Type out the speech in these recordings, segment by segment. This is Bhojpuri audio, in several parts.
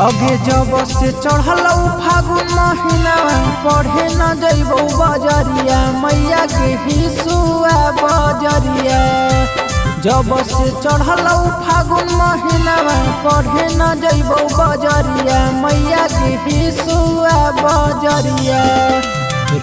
अगे जब से चढ़ल फागुन महीना पढ़े न जइबो बजरिया मैया के हिसुआ बजरिया। जब से चढ़ल फागुन महीना पढ़े न जइबो बजरिया मैया के हिसुआ बजरिया।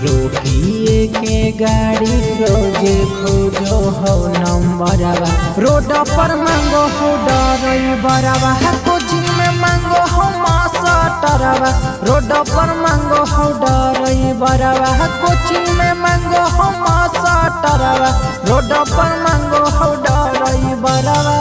रोकिए के गाड़ी रोजे खोजो हो नंबरवा रोड पर मांगो हो ड्राइवरवा कोचिंग में मांगो हो मास्टरवा रोड पर मांगो हो ड्राइवरवा कोचिंग में मांगो हो मास्टरवा रोड पर मांगो हो ड्राइवरवा।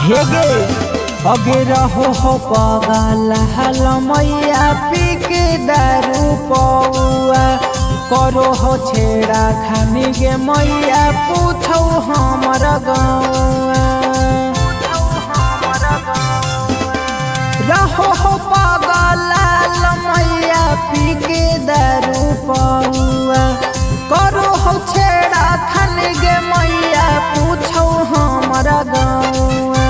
हेगे अगे रहो हो पगल हल मैया पी के दारू पौआ करो हो छेड़ा खानी गे मैया पूछो हमर गौआ। रहो हो पगल हल मैया पी के दारू पौआ करो हो छेड़ा खानी गे मैया पूछो हमर गौआ।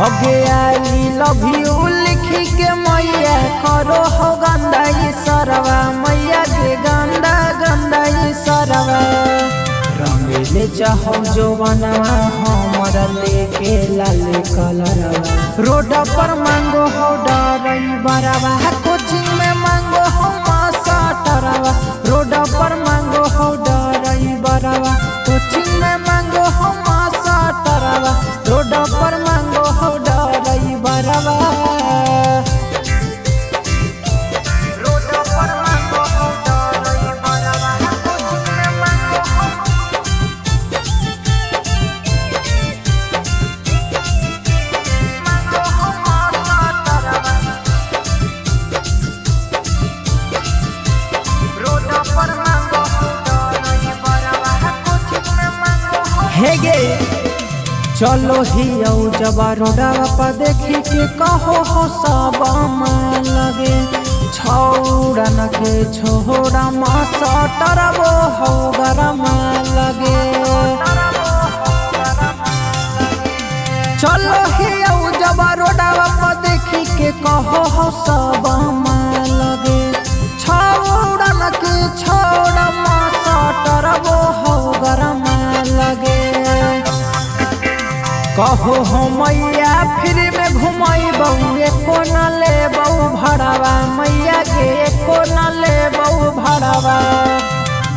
अगे आई लव यू लिखी के मैया करो हो गंदा सरवा मैया के गंदा गंदा सरवा। रंगले चाहो जो बनवा हमारा लेके लाल कलरवा रोड पर मांगो हो ड्राइवरवा कोचिंग में मांगो हो मास्टरवा रोड पर मांगो हो ड्राइवरवा कोचिंग में मांगो हो मास्टरवा रोड पर मांगो हो ड्राइवरवा। हेगे चलो ही जब रोडवा पर देखी के कहो हो सब लगे छौड़न के छोड़ा मास्टरवो हो गरम लगे। चलो ही जब रोडवा पर देखी के कहो हो सब लगे छौड़न के छोड़ा मास्टरवो हो गरम लगे। कहो हो मैया फ्री में घुमाइबो एको न लेबो भड़वा मैया के एको न लेबो भड़वा।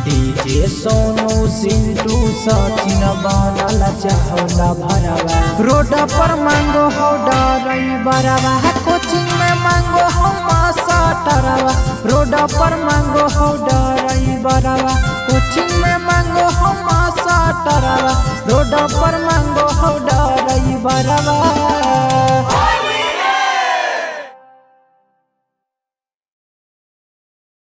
डीजे सोनू सिंटू सचिन बनल चाहो न भरवा रोड पर मांगो हो ड्राइवरवा कोचिंग में मांगो हो मास्टरवा रोड पर मांगो हो ड्राइवरवा कोचिंग में मांगो हो मास्टरवा रोड पर मांगो हो ड्राइवरवा।